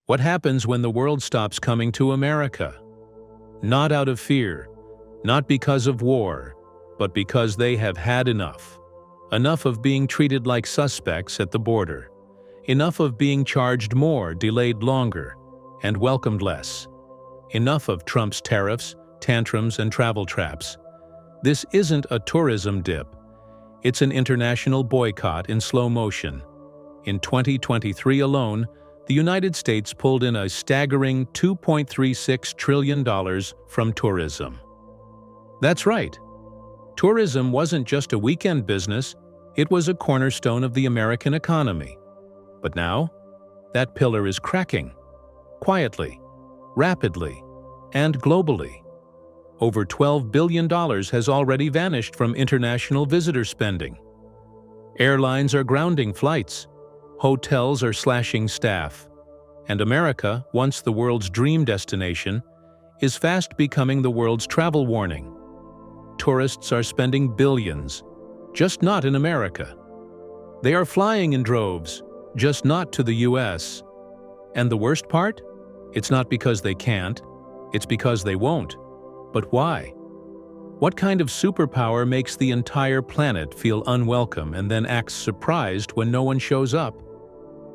What happens when the world stops coming to America? Not out of fear, not because of war, but because they have had enough. Enough of being treated like suspects at the border. Enough of being charged more, delayed longer, and welcomed less. Enough of Trump's tariffs, tantrums, and travel traps. This isn't a tourism dip. It's an international boycott in slow motion. In 2023 alone, the United States pulled in a staggering $2.36 trillion from tourism. That's right. Tourism wasn't just a weekend business, it was a cornerstone of the American economy. But now, that pillar is cracking. Quietly, rapidly, and globally. Over $12 billion has already vanished from international visitor spending. Airlines are grounding flights. Hotels are slashing staff. And America, once the world's dream destination, is fast becoming the world's travel warning. Tourists are spending billions, just not in America. They are flying in droves, just not to the US. And the worst part? It's not because they can't, it's because they won't. But why? What kind of superpower makes the entire planet feel unwelcome and then acts surprised when no one shows up?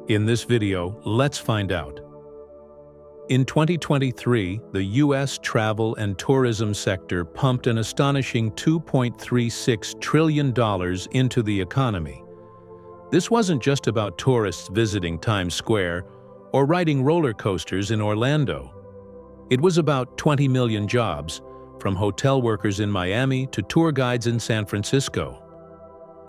In this video, let's find out. In 2023, the U.S. travel and tourism sector pumped an astonishing $2.36 trillion into the economy. This wasn't just about tourists visiting Times Square or riding roller coasters in Orlando. It was about 20 million jobs, from hotel workers in Miami to tour guides in San Francisco.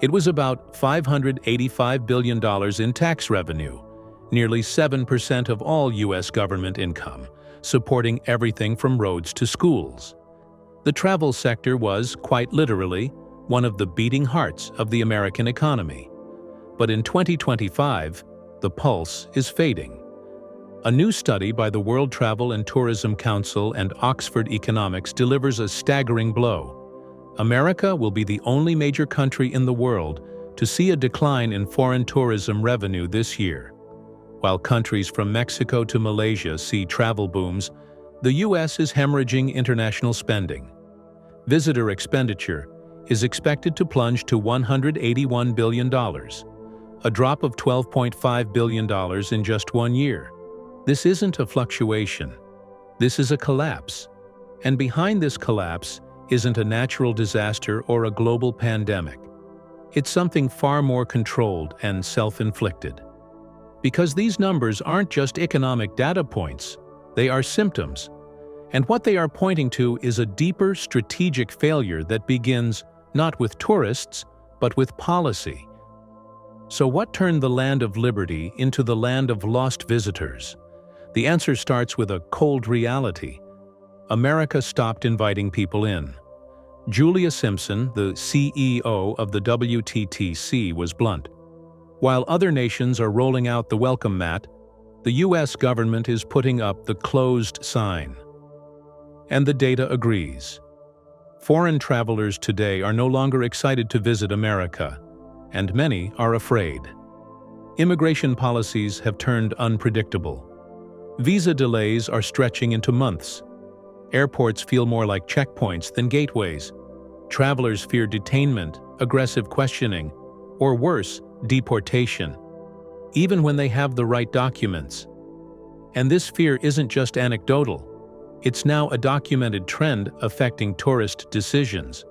It was about $585 billion in tax revenue, nearly 7% of all U.S. government income, supporting everything from roads to schools. The travel sector was, quite literally, one of the beating hearts of the American economy. But in 2025, the pulse is fading. A new study by the World Travel and Tourism Council and Oxford Economics delivers a staggering blow. America will be the only major country in the world to see a decline in foreign tourism revenue this year. While countries from Mexico to Malaysia see travel booms, the U.S. is hemorrhaging international spending. Visitor expenditure is expected to plunge to $181 billion, a drop of $12.5 billion in just 1 year. This isn't a fluctuation. This is a collapse. And behind this collapse isn't a natural disaster or a global pandemic. It's something far more controlled and self-inflicted. Because these numbers aren't just economic data points, they are symptoms. And what they are pointing to is a deeper strategic failure that begins not with tourists, but with policy. So what turned the land of liberty into the land of lost visitors? The answer starts with a cold reality. America stopped inviting people in. Julia Simpson, the CEO of the WTTC, was blunt. While other nations are rolling out the welcome mat, the U.S. government is putting up the closed sign. And the data agrees. Foreign travelers today are no longer excited to visit America, and many are afraid. Immigration policies have turned unpredictable. Visa delays are stretching into months. Airports feel more like checkpoints than gateways. Travelers fear detainment, aggressive questioning, or worse, deportation, even when they have the right documents. And this fear isn't just anecdotal. It's now a documented trend affecting tourist decisions.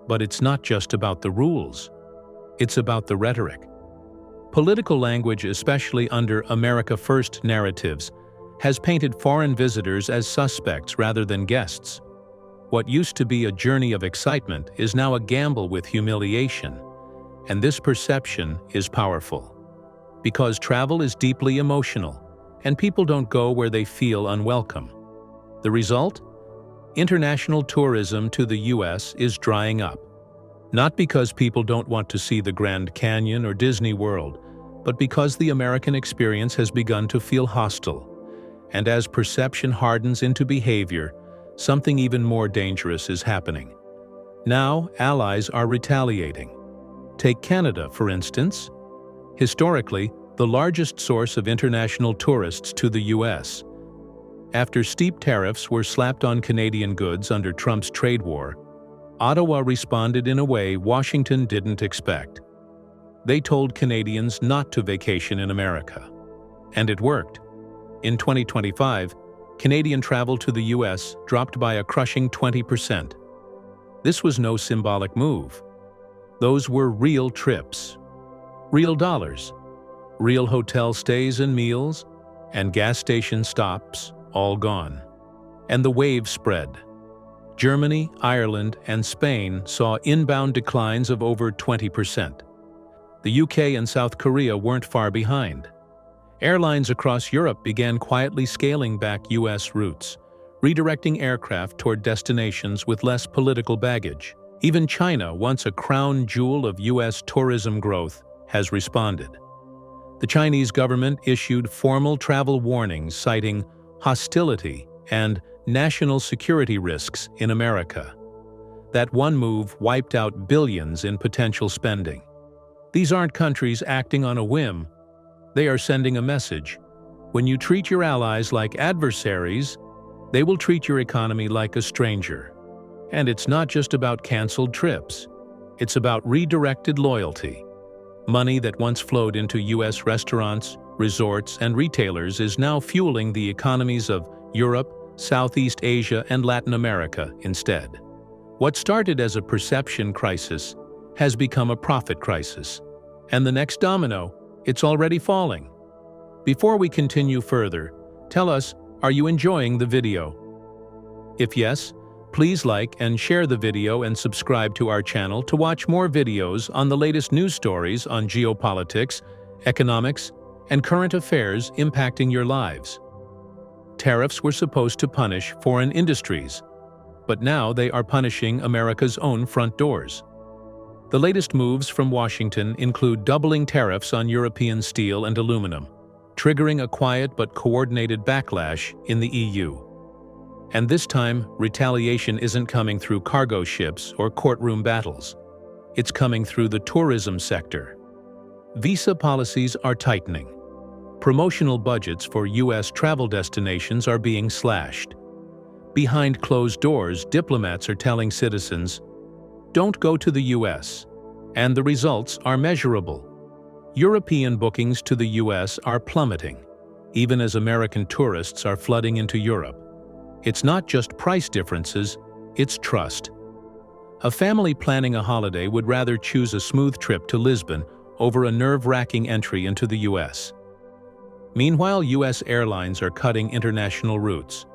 But it's not just about the rules. It's about the rhetoric. Political language, especially under America First narratives, has painted foreign visitors as suspects rather than guests. What used to be a journey of excitement is now a gamble with humiliation. And this perception is powerful. Because travel is deeply emotional, and people don't go where they feel unwelcome. The result? International tourism to the U.S. is drying up. Not because people don't want to see the Grand Canyon or Disney World, but because the American experience has begun to feel hostile. And as perception hardens into behavior, something even more dangerous is happening. Now, allies are retaliating. Take Canada, for instance. Historically, the largest source of international tourists to the U.S. After steep tariffs were slapped on Canadian goods under Trump's trade war, Ottawa responded in a way Washington didn't expect. They told Canadians not to vacation in America. And it worked. In 2025, Canadian travel to the U.S. dropped by a crushing 20%. This was no symbolic move. Those were real trips, real dollars, real hotel stays and meals, and gas station stops, all gone. And the wave spread. Germany, Ireland, and Spain saw inbound declines of over 20%. The UK and South Korea weren't far behind. Airlines across Europe began quietly scaling back U.S. routes, redirecting aircraft toward destinations with less political baggage. Even China, once a crown jewel of U.S. tourism growth, has responded. The Chinese government issued formal travel warnings citing hostility and national security risks in America. That one move wiped out billions in potential spending. These aren't countries acting on a whim. They are sending a message. When you treat your allies like adversaries, they will treat your economy like a stranger. And it's not just about canceled trips. It's about redirected loyalty. Money that once flowed into U.S. restaurants, resorts, and retailers is now fueling the economies of Europe, Southeast Asia, and Latin America instead. What started as a perception crisis has become a profit crisis. And the next domino, it's already falling. Before we continue further, tell us, are you enjoying the video? If yes, please like and share the video and subscribe to our channel to watch more videos on the latest news stories on geopolitics, economics, and current affairs impacting your lives. Tariffs were supposed to punish foreign industries, but now they are punishing America's own front doors. The latest moves from Washington include doubling tariffs on European steel and aluminum, triggering a quiet but coordinated backlash in the EU. And this time, retaliation isn't coming through cargo ships or courtroom battles. It's coming through the tourism sector. Visa policies are tightening. Promotional budgets for U.S. travel destinations are being slashed. Behind closed doors, diplomats are telling citizens, "Don't go to the U.S." And the results are measurable. European bookings to the U.S. are plummeting, even as American tourists are flooding into Europe. It's not just price differences, it's trust. A family planning a holiday would rather choose a smooth trip to Lisbon over a nerve-wracking entry into the U.S. Meanwhile, U.S. airlines are cutting international routes,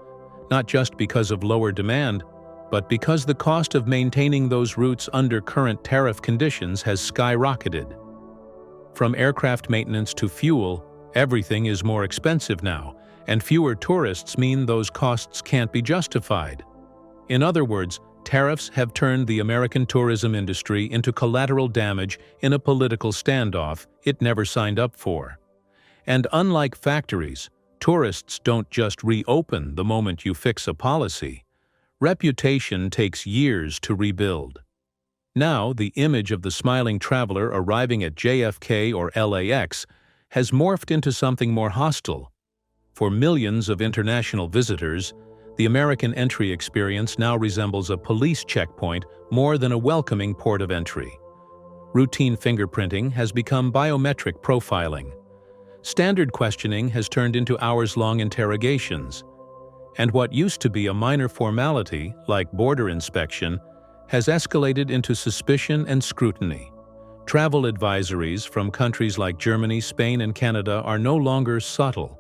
not just because of lower demand, but because the cost of maintaining those routes under current tariff conditions has skyrocketed. From aircraft maintenance to fuel, everything is more expensive now, and fewer tourists mean those costs can't be justified. In other words, tariffs have turned the American tourism industry into collateral damage in a political standoff it never signed up for. And unlike factories, tourists don't just reopen the moment you fix a policy. Reputation takes years to rebuild. Now, the image of the smiling traveler arriving at JFK or LAX has morphed into something more hostile. For millions of international visitors, the American entry experience now resembles a police checkpoint more than a welcoming port of entry. Routine fingerprinting has become biometric profiling. Standard questioning has turned into hours-long interrogations. And what used to be a minor formality, like border inspection, has escalated into suspicion and scrutiny. Travel advisories from countries like Germany, Spain, and Canada are no longer subtle.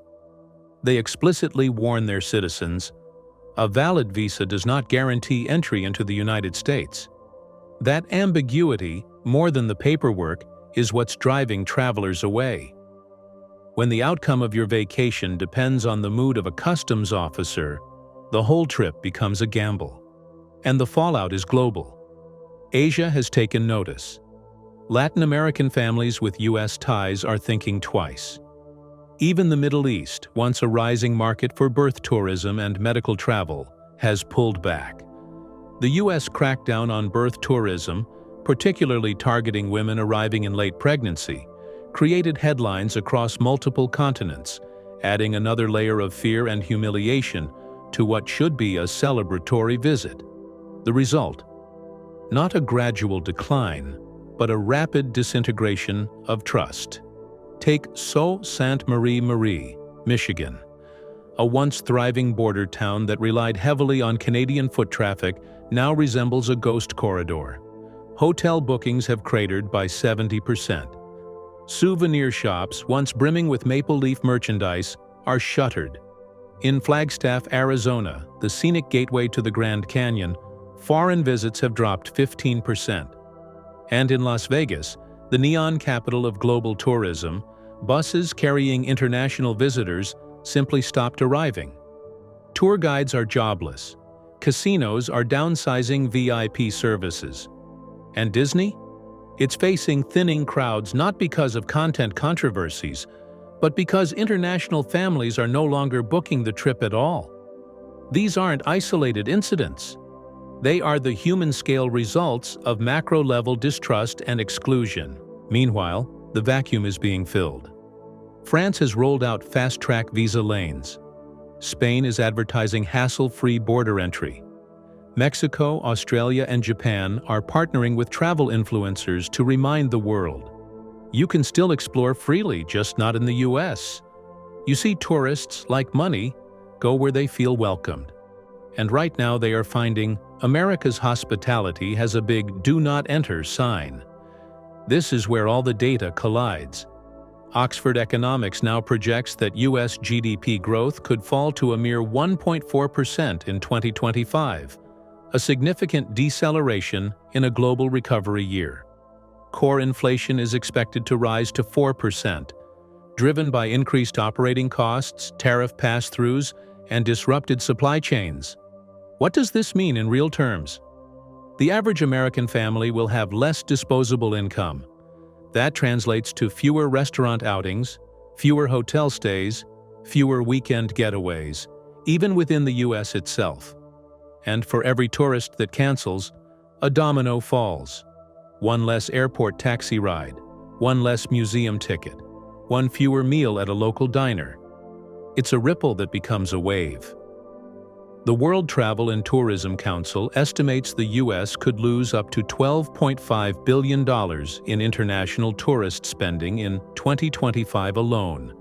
They explicitly warn their citizens, a valid visa does not guarantee entry into the United States. That ambiguity, more than the paperwork, is what's driving travelers away. When the outcome of your vacation depends on the mood of a customs officer, the whole trip becomes a gamble. And the fallout is global. Asia has taken notice. Latin American families with U.S. ties are thinking twice. Even the Middle East, once a rising market for birth tourism and medical travel, has pulled back. The U.S. crackdown on birth tourism, particularly targeting women arriving in late pregnancy, created headlines across multiple continents, adding another layer of fear and humiliation to what should be a celebratory visit. The result? Not a gradual decline, but a rapid disintegration of trust. Take Sault Ste. Marie, Michigan, a once thriving border town that relied heavily on Canadian foot traffic now resembles a ghost corridor. Hotel bookings have cratered by 70%. Souvenir shops, once brimming with maple leaf merchandise, are shuttered. In Flagstaff, Arizona, the scenic gateway to the Grand Canyon, foreign visits have dropped 15%. And in Las Vegas, the neon capital of global tourism, buses carrying international visitors simply stopped arriving. Tour guides are jobless. Casinos are downsizing VIP services. And Disney? It's facing thinning crowds not because of content controversies, but because international families are no longer booking the trip at all. These aren't isolated incidents. They are the human-scale results of macro-level distrust and exclusion. Meanwhile, the vacuum is being filled. France has rolled out fast-track visa lanes. Spain is advertising hassle-free border entry. Mexico, Australia, and Japan are partnering with travel influencers to remind the world. You can still explore freely, just not in the US. You see, tourists, like money, go where they feel welcomed. And right now they are finding America's hospitality has a big "Do Not Enter" sign. This is where all the data collides. Oxford Economics now projects that US GDP growth could fall to a mere 1.4% in 2025, a significant deceleration in a global recovery year. Core inflation is expected to rise to 4%, driven by increased operating costs, tariff pass-throughs, and disrupted supply chains. What does this mean in real terms? The average American family will have less disposable income. That translates to fewer restaurant outings, fewer hotel stays, fewer weekend getaways, even within the US itself. And for every tourist that cancels, a domino falls. One less airport taxi ride, one less museum ticket, one fewer meal at a local diner. It's a ripple that becomes a wave. The World Travel and Tourism Council estimates the U.S. could lose up to $12.5 billion in international tourist spending in 2025 alone.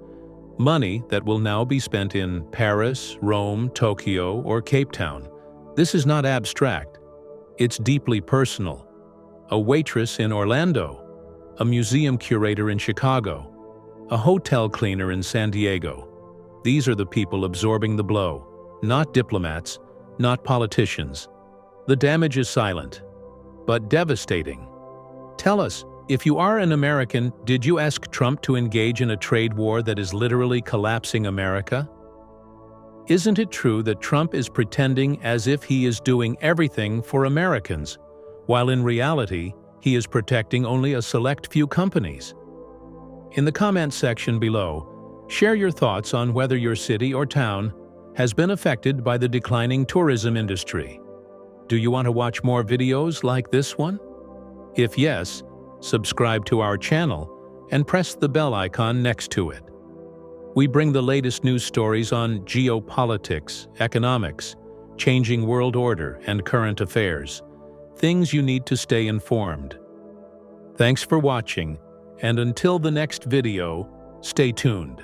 Money that will now be spent in Paris, Rome, Tokyo, or Cape Town. This is not abstract. It's deeply personal. A waitress in Orlando, a museum curator in Chicago, a hotel cleaner in San Diego. These are the people absorbing the blow. Not diplomats, not politicians. The damage is silent, but devastating. Tell us, if you are an American, did you ask Trump to engage in a trade war that is literally collapsing America? Isn't it true that Trump is pretending as if he is doing everything for Americans, while in reality, he is protecting only a select few companies? In the comments section below, share your thoughts on whether your city or town has been affected by the declining tourism industry. Do you want to watch more videos like this one? If yes, subscribe to our channel and press the bell icon next to it. We bring the latest news stories on geopolitics, economics, changing world order, and current affairs. Things you need to stay informed. Thanks for watching, and until the next video, stay tuned.